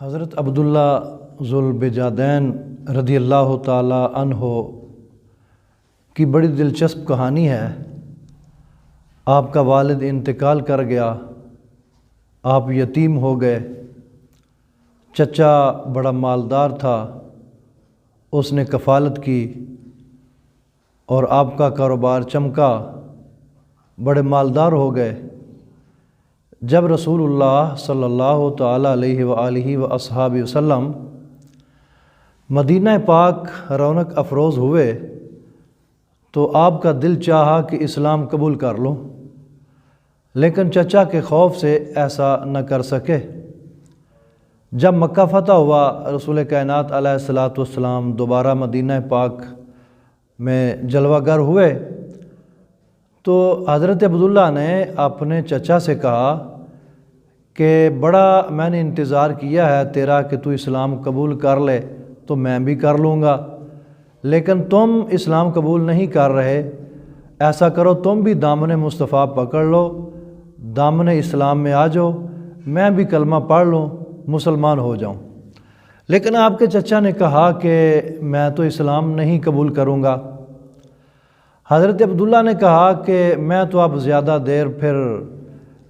حضرت عبداللہ ذوالبجادین رضی اللہ تعالی عنہ کی بڑی دلچسپ کہانی ہے۔ آپ کا والد انتقال کر گیا، آپ یتیم ہو گئے۔ چچا بڑا مالدار تھا، اس نے کفالت کی اور آپ کا کاروبار چمکا، بڑے مالدار ہو گئے۔ جب رسول اللہ صلی اللہ تعالیٰ علیہ وآلہ وصحبہ وسلم مدینہ پاک رونق افروز ہوئے تو آپ کا دل چاہا کہ اسلام قبول کر لوں، لیکن چچا کے خوف سے ایسا نہ کر سکے۔ جب مکہ فتح ہوا، رسول کائنات علیہ الصلوۃ والسلام دوبارہ مدینہ پاک میں جلوہ گر ہوئے تو حضرت عبداللہ نے اپنے چچا سے کہا کہ بڑا میں نے انتظار کیا ہے تیرا کہ تو اسلام قبول کر لے تو میں بھی کر لوں گا، لیکن تم اسلام قبول نہیں کر رہے۔ ایسا کرو تم بھی دامن مصطفیٰ پکڑ لو، دامن اسلام میں آ جاؤ، میں بھی کلمہ پڑھ لوں، مسلمان ہو جاؤں۔ لیکن آپ کے چچا نے کہا کہ میں تو اسلام نہیں قبول کروں گا۔ حضرت عبداللہ نے کہا کہ میں تو اب زیادہ دیر پھر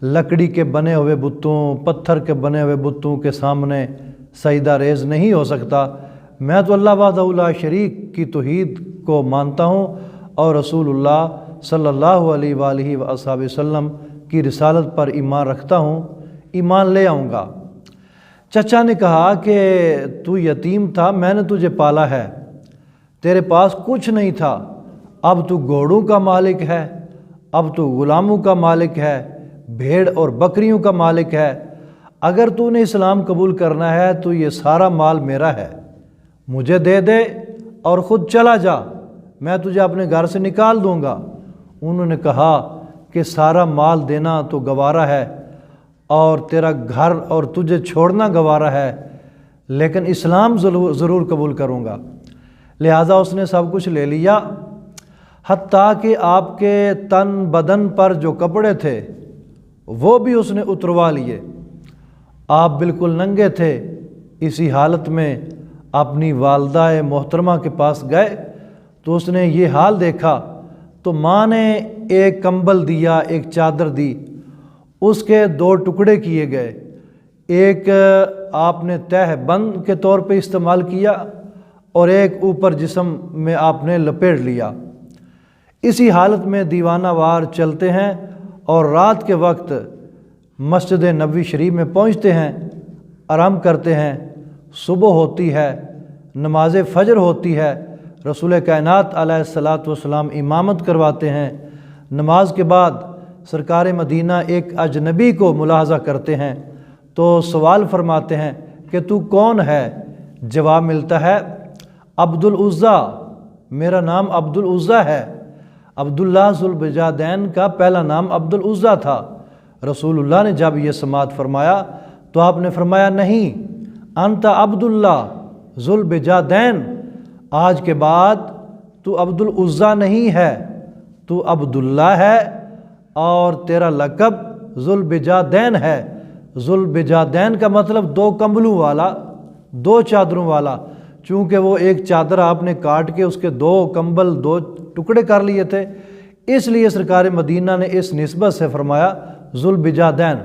لکڑی کے بنے ہوئے بتوں، پتھر کے بنے ہوئے بتوں کے سامنے سجدہ ریز نہیں ہو سکتا۔ میں تو اللہ وحدہ لا شریک کی توحید کو مانتا ہوں اور رسول اللہ صلی اللہ علیہ وآلہ وصحبہ وسلم کی رسالت پر ایمان رکھتا ہوں، ایمان لے آؤں گا۔ چچا نے کہا کہ تو یتیم تھا، میں نے تجھے پالا ہے، تیرے پاس کچھ نہیں تھا، اب تو گھوڑوں کا مالک ہے، اب تو غلاموں کا مالک ہے، بھیڑ اور بکریوں کا مالک ہے۔ اگر تو نے اسلام قبول کرنا ہے تو یہ سارا مال میرا ہے، مجھے دے دے اور خود چلا جا، میں تجھے اپنے گھر سے نکال دوں گا۔ انہوں نے کہا کہ سارا مال دینا تو گوارا ہے اور تیرا گھر اور تجھے چھوڑنا گوارا ہے، لیکن اسلام ضرور قبول کروں گا۔ لہٰذا اس نے سب کچھ لے لیا، حتیٰ کہ آپ کے تن بدن پر جو کپڑے تھے وہ بھی اس نے اتروا لیے۔ آپ بالکل ننگے تھے۔ اسی حالت میں اپنی والدہ محترمہ کے پاس گئے تو اس نے یہ حال دیکھا تو ماں نے ایک کمبل دیا، ایک چادر دی، اس کے دو ٹکڑے کیے گئے، ایک آپ نے تہہ بند کے طور پہ استعمال کیا اور ایک اوپر جسم میں آپ نے لپیٹ لیا۔ اسی حالت میں دیوانہ وار چلتے ہیں اور رات کے وقت مسجد نبوی شریف میں پہنچتے ہیں، آرام کرتے ہیں، صبح ہوتی ہے، نماز فجر ہوتی ہے، رسول کائنات علیہ الصلوۃ والسلام امامت کرواتے ہیں۔ نماز کے بعد سرکار مدینہ ایک اجنبی کو ملاحظہ کرتے ہیں تو سوال فرماتے ہیں کہ تو کون ہے؟ جواب ملتا ہے عبدالعزیٰ، میرا نام عبدالعزیٰ ہے۔ عبداللہ ذوالبجادین کا پہلا نام عبدالعزیٰ تھا۔ رسول اللہ نے جب یہ سماعت فرمایا تو آپ نے فرمایا نہیں، انت عبداللہ ذوالبجادین، آج کے بعد تو عبدالعزیٰ نہیں ہے، تو عبداللہ ہے اور تیرا لقب ذوالبجادین ہے۔ ذوالبجادین کا مطلب دو کمبلوں والا، دو چادروں والا، چونکہ وہ ایک چادر آپ نے کاٹ کے اس کے دو کمبل، دو ٹکڑے کر لیے تھے، اس لیے سرکار مدینہ نے اس نسبت سے فرمایا ذوالبجادین۔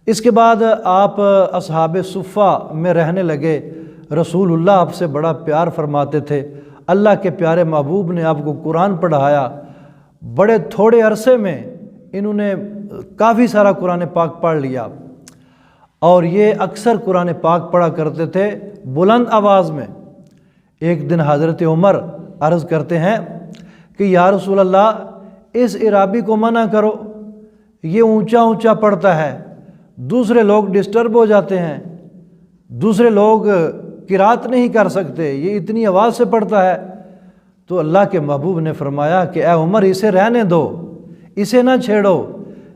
اس کے بعد آپ اصحاب صفہ میں رہنے لگے۔ رسول اللہ آپ سے بڑا پیار فرماتے تھے، اللہ کے پیارے محبوب نے آپ کو قرآن پڑھایا۔ بڑے تھوڑے عرصے میں انہوں نے کافی سارا قرآن پاک پڑھ لیا اور یہ اکثر قرآن پاک پڑھا کرتے تھے بلند آواز میں۔ ایک دن حضرت عمر عرض کرتے ہیں کہ یا رسول اللہ، اس عرابی کو منع کرو، یہ اونچا اونچا پڑھتا ہے، دوسرے لوگ ڈسٹرب ہو جاتے ہیں، دوسرے لوگ قرات نہیں کر سکتے، یہ اتنی آواز سے پڑھتا ہے۔ تو اللہ کے محبوب نے فرمایا کہ اے عمر، اسے رہنے دو، اسے نہ چھیڑو،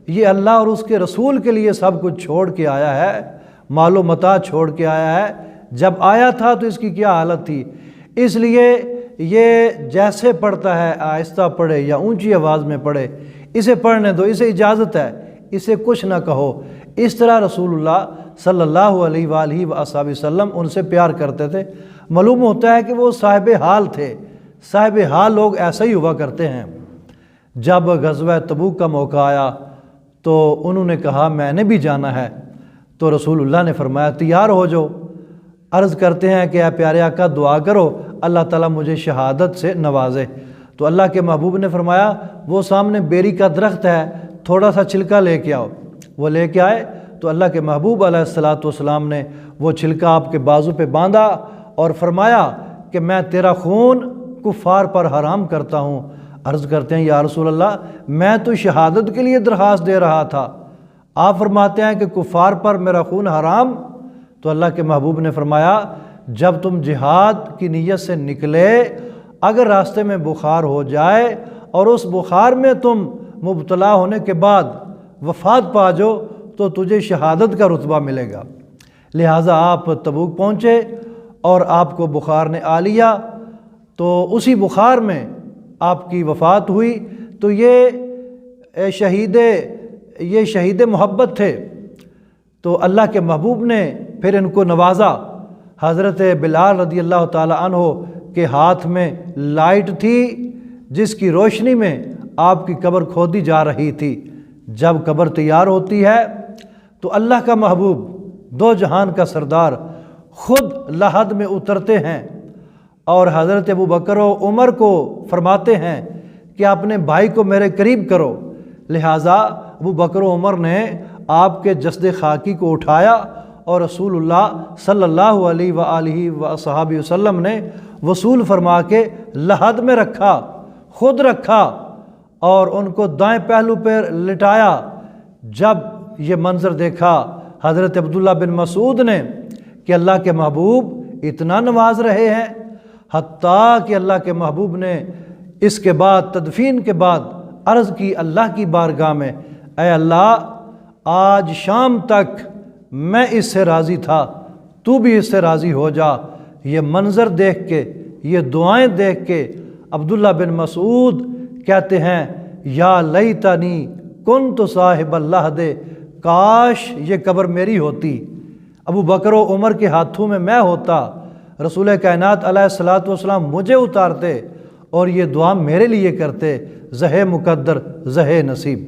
یہ اللہ اور اس کے رسول کے لیے سب کچھ چھوڑ کے آیا ہے، مال و متاع چھوڑ کے آیا ہے۔ جب آیا تھا تو اس کی کیا حالت تھی، اس لیے یہ جیسے پڑھتا ہے آہستہ پڑھے یا اونچی آواز میں پڑھے، اسے پڑھنے دو، اسے اجازت ہے، اسے کچھ نہ کہو۔ اس طرح رسول اللہ صلی اللہ علیہ وآلہ وسلم ان سے پیار کرتے تھے۔ معلوم ہوتا ہے کہ وہ صاحب حال تھے۔ صاحب حال لوگ ایسا ہی ہوا کرتے ہیں۔ جب غزوہ تبوک کا موقع آیا تو انہوں نے کہا میں نے بھی جانا ہے، تو رسول اللہ نے فرمایا تیار ہو جاؤ۔ عرض کرتے ہیں کہ اے پیارے آقا دعا کرو اللہ تعالیٰ مجھے شہادت سے نوازے۔ تو اللہ کے محبوب نے فرمایا وہ سامنے بیری کا درخت ہے، تھوڑا سا چھلکا لے کے آؤ۔ وہ لے کے آئے تو اللہ کے محبوب علیہ الصلاۃ والسلام نے وہ چھلکا آپ کے بازو پہ باندھا اور فرمایا کہ میں تیرا خون کفار پر حرام کرتا ہوں۔ عرض کرتے ہیں یا رسول اللہ میں تو شہادت کے لیے درخواست دے رہا تھا، آپ فرماتے ہیں کہ کفار پر میرا خون حرام؟ تو اللہ کے محبوب نے فرمایا جب تم جہاد کی نیت سے نکلے، اگر راستے میں بخار ہو جائے اور اس بخار میں تم مبتلا ہونے کے بعد وفات پا جاؤ تو تجھے شہادت کا رتبہ ملے گا۔ لہٰذا آپ تبوک پہنچے اور آپ کو بخار نے آ لیا، تو اسی بخار میں آپ کی وفات ہوئی۔ تو یہ شہید محبت تھے۔ تو اللہ کے محبوب نے پھر ان کو نوازا۔ حضرت بلال رضی اللہ تعالی عنہ کے ہاتھ میں لائٹ تھی جس کی روشنی میں آپ کی قبر کھودی جا رہی تھی۔ جب قبر تیار ہوتی ہے تو اللہ کا محبوب دو جہان کا سردار خود لحد میں اترتے ہیں اور حضرت ابوبکر و عمر کو فرماتے ہیں کہ اپنے بھائی کو میرے قریب کرو۔ لہٰذا ابوبکر و عمر نے آپ کے جسد خاکی کو اٹھایا اور رسول اللہ صلی اللہ علیہ وآلہ وسلم نے وصول فرما کے لحد میں رکھا، خود رکھا اور ان کو دائیں پہلو پر لٹایا۔ جب یہ منظر دیکھا حضرت عبداللہ بن مسعود نے کہ اللہ کے محبوب اتنا نواز رہے ہیں، حتیٰ کہ اللہ کے محبوب نے اس کے بعد تدفین کے بعد عرض کی اللہ کی بارگاہ میں، اے اللہ آج شام تک میں اس سے راضی تھا، تو بھی اس سے راضی ہو جا۔ یہ منظر دیکھ کے، یہ دعائیں دیکھ کے عبداللہ بن مسعود کہتے ہیں یا لیتنی کنت صاحب اللحد، کاش یہ قبر میری ہوتی، ابوبکر و عمر کے ہاتھوں میں ہوتا، رسول کائنات علیہ الصلاۃ والسلام مجھے اتارتے اور یہ دعا میرے لیے کرتے، زہ مقدر زہ نصیب۔